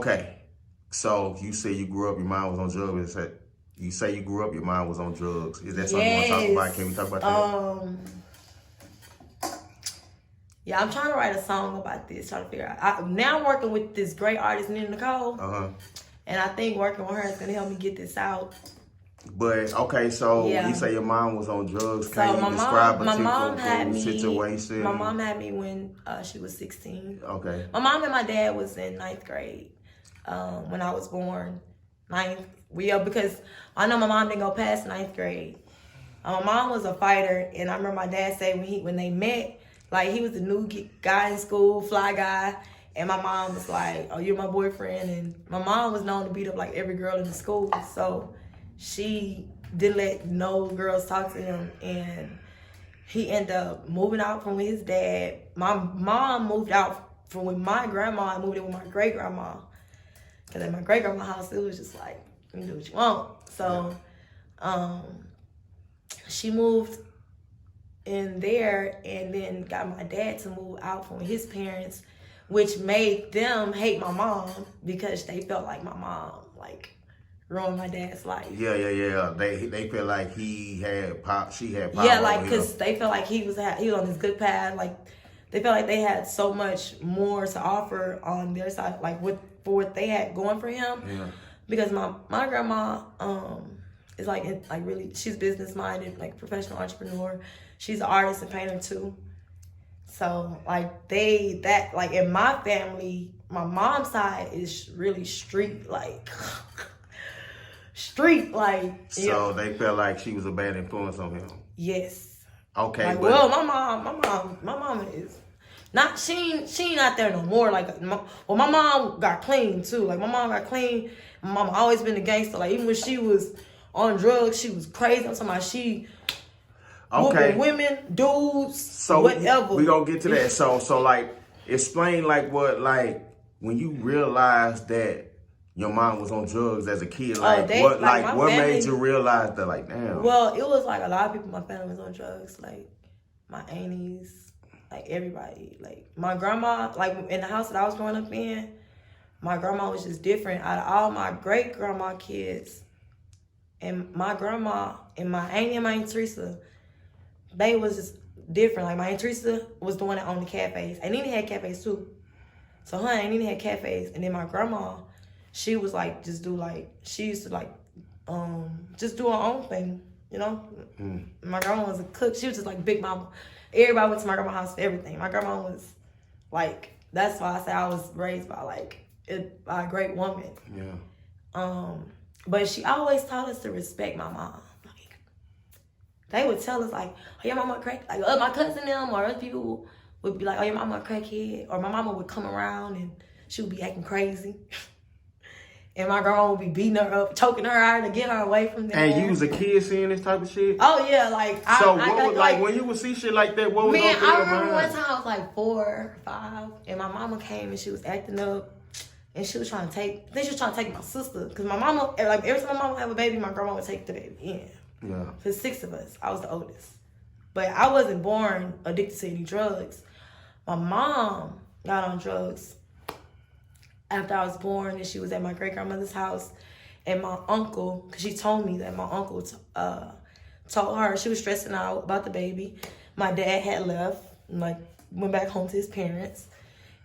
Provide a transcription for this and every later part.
Okay, so you say you grew up, your mind was on drugs. You say you grew up, your mind was on drugs. Is that something you want to talk about? Can we talk about that? Yeah, I'm trying to write a song about this, trying to figure out. Now I'm working with this great artist, Nina Nicole. And I think working with her is going to help me get this out. But, okay, so you say your mom was on drugs. Can you describe a typical situation? My mom had me when she was 16. Okay. My mom and my dad was in 9th grade when I was born. 9th. Because I know my mom didn't go past 9th grade. My mom was a fighter, and I remember my dad say when they met, like he was the new guy in school, fly guy, and my mom was like, "Oh, you're my boyfriend." And my mom was known to beat up like every girl in the school, so she didn't let no girls talk to him, and he ended up moving out from his dad. My mom moved out from with my grandma and moved in with my great grandma, because at my great grandma's house it was just like, you do what you want. So she moved in there and then got my dad to move out from his parents, which made them hate my mom because they felt like my mom like ruined my dad's life. Yeah. They felt like she had power. Yeah, like because they felt like he was on this good path. Like they felt like they had so much more to offer on their side, like for what they had going for him. Yeah. Because my grandma is like really, she's business minded, like professional entrepreneur. She's an artist and painter too. So like in my family, my mom's side is really street like. So they felt like she was a bad influence on him. Yes. Okay. Like, well, my mom is not. She ain't out there no more. Like, my mom got clean too. Like my mom got clean. My mom always been a gangster. Like even when she was on drugs, she was crazy. I'm talking about she whooping women, dudes, so whatever. We gonna get to that. So like explain like what like when you realized that your mom was on drugs as a kid, like what made you realize that, like, damn? Well, it was like a lot of people in my family was on drugs, like my aunties, like everybody. Like my grandma, like in the house that I was growing up in, my grandma was just different. Out of all my great grandma kids, and my grandma and my auntie and my Aunt Teresa, they was just different. Like my Aunt Teresa was the one that owned the cafes. And Nina had cafes too. So her and Nina had cafes, and then my grandma, she was like, she used to like, just do her own thing, you know? My grandma was a cook. She was just like big mama. Everybody went to my grandma's house for everything. My grandma was like, that's why I say I was raised by by a great woman. Yeah. But she always taught us to respect my mom. Like, they would tell us like, oh, your mama a crack. Like, my cousin them or other people would be like, oh, your mama a crackhead. Or my mama would come around and she would be acting crazy. And my grandma would be beating her up, choking her out to get her away from them. And you was a kid seeing this type of shit? Oh, yeah. Like, when you would see shit like that, what was on I remember one time I was like 4 or 5, and my mama came and she was acting up, and she was trying to take my sister. Because my mama, like, every time my mama have a baby, my grandma would take the baby in. Yeah. There's 6 of us. I was the oldest. But I wasn't born addicted to any drugs. My mom got on drugs after I was born, and she was at my great-grandmother's house, and my uncle, because she told me that my uncle told her she was stressing out about the baby. My dad had left, like went back home to his parents,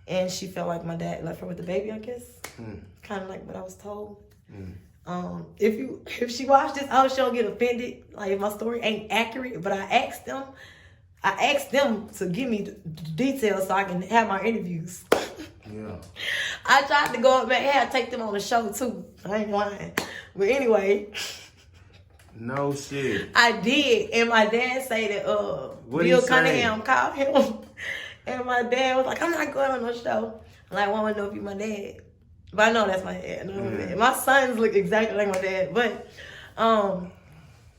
and she felt like my dad left her with the baby, I guess. Kind of like what I was told. If she watched this, I hope she don't get offended, like if my story ain't accurate, but I asked them to give me the details so I can have my interviews. Yeah. I tried to go up back. I had to take them on the show too. I ain't lying. But anyway. No shit. I did. And my dad said that Bill Cunningham called him. And my dad was like, I'm not going on no show. I'm like, I want to know if you're my dad. But I know that's my dad. My sons look exactly like my dad. But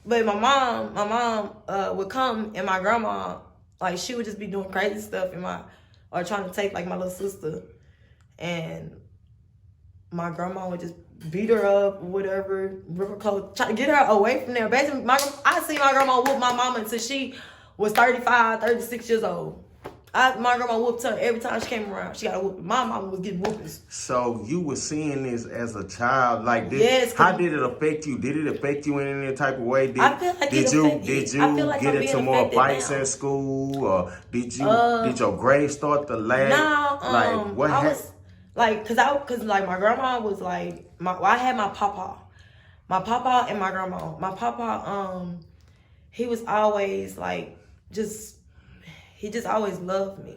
my mom would come, and my grandma, like, she would just be doing crazy stuff or trying to take like my little sister. And my grandma would just beat her up or whatever, rip her clothes, try to get her away from there. Basically, I seen my grandma whoop my mama until she was 35, 36 years old. My grandma whooped her every time she came around. She got a whooping. My mama was getting whoopings. So you were seeing this as a child, like this. Yes. How did it affect you? Did it affect you in any type of way? I feel like did you get into more fights in school, or did your grades start to lag? Nah, what happened? Cause my grandma was like, I had my papa and my grandma. My papa, he was always like, he just always loved me.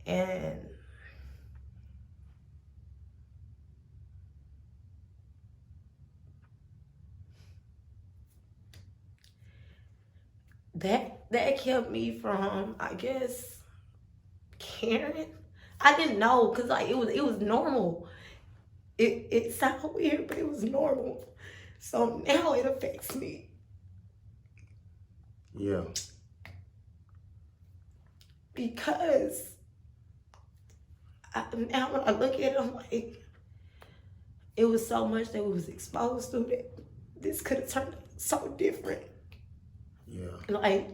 And that kept me from, I guess, caring. I didn't know, cause like it was normal. It sounded weird, but it was normal. So now it affects me. Yeah. Because now when I look at it, I'm like, it was so much that we was exposed to that this could have turned out so different. Yeah. Like,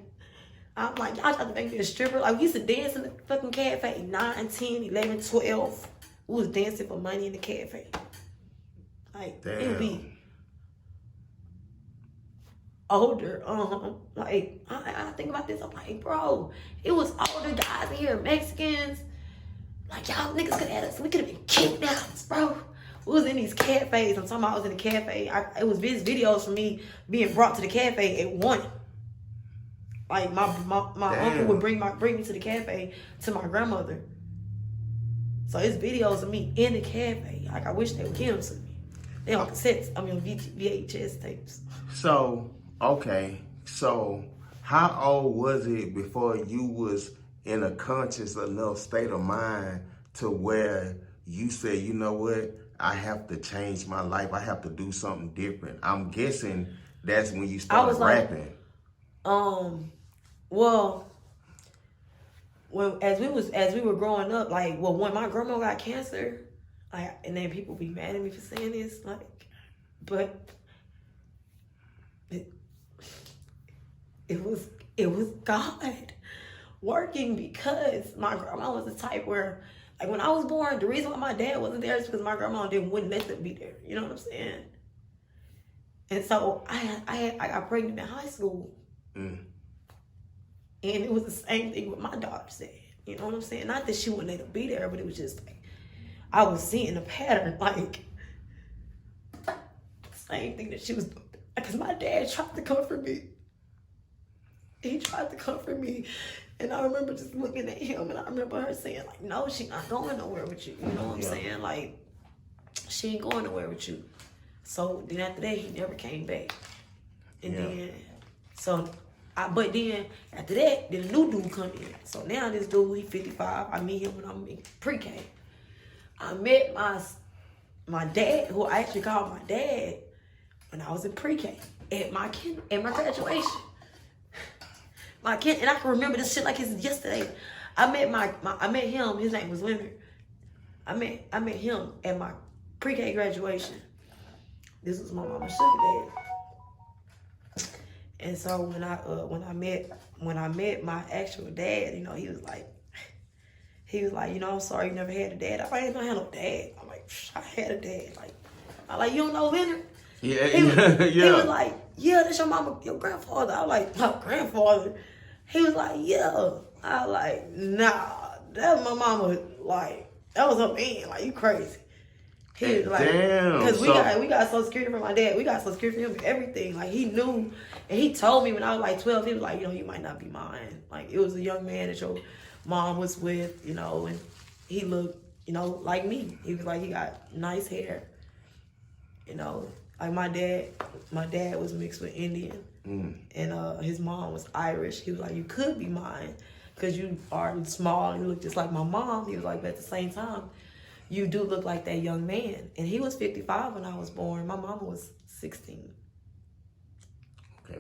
I'm like, y'all tried to make me a stripper. Like, we used to dance in the fucking cafe, 9, 10, 11, 12. We was dancing for money in the cafe. Like, damn. it would be older. Like, I think about this. I'm like, bro, it was older guys in here, Mexicans. Like, y'all niggas could have had us. We could have been kidnapped, bro. We was in these cafes. I'm talking about I was in the cafe. It was videos from me being brought to the cafe at 1. Like, my uncle would bring me to the cafe to my grandmother. So it's videos of me in the cafe. Like, I wish they would give them to me. They on cassettes. I mean, VHS tapes. So, okay. So, how old was it before you was in a conscious enough state of mind to where you said, you know what, I have to change my life. I have to do something different. I'm guessing that's when you started rapping. Well, as we were growing up, like, well, when my grandma got cancer, like, and then people be mad at me for saying this, like, but it was God working, because my grandma was the type where, like, when I was born, the reason why my dad wasn't there is because my grandma wouldn't let them be there. You know what I'm saying? And so I got pregnant in high school. And it was the same thing with my daughter said. You know what I'm saying? Not that she wouldn't let them be there, but it was just like, I was seeing a pattern, like, same thing that she was doing. Because my dad tried to comfort me. He tried to comfort me. And I remember just looking at him, and I remember her saying, like, no, she's not going nowhere with you. You know what I'm saying? Like, she ain't going nowhere with you. So then after that, he never came back. And then, but then after that, then a new dude come in. So now this dude, he 55. I meet him when I'm in pre-K. I met my dad, who I actually called my dad, when I was in pre-K at my graduation. And I can remember this shit like it's yesterday. I met him. His name was Leonard. I met him at my pre-K graduation. This was my mama's sugar dad. And so when I met my actual dad, you know, he was like, you know, I'm sorry you never had a dad. I ain't never had no dad. I'm like, I had a dad. Like, I'm like, you don't know Leonard? Yeah, he was like, yeah, that's your mama, your grandfather. I was like, my grandfather? He was like, yeah. I was like, nah, that was my mama. Like, that was her man. Like, you crazy. He was like, damn. Because we got Social Security from my dad. We got Social Security from him, everything. Like, he knew, and he told me when I was like 12, he was like, you know, you might not be mine. Like, it was a young man that your mom was with, you know, and he looked, you know, like me. He was like, he got nice hair, you know. Like, my dad was mixed with Indian, and his mom was Irish. He was like, you could be mine, because you are small and you look just like my mom. He was like, but at the same time, you do look like that young man. And he was 55 when I was born. My mama was 16. Okay,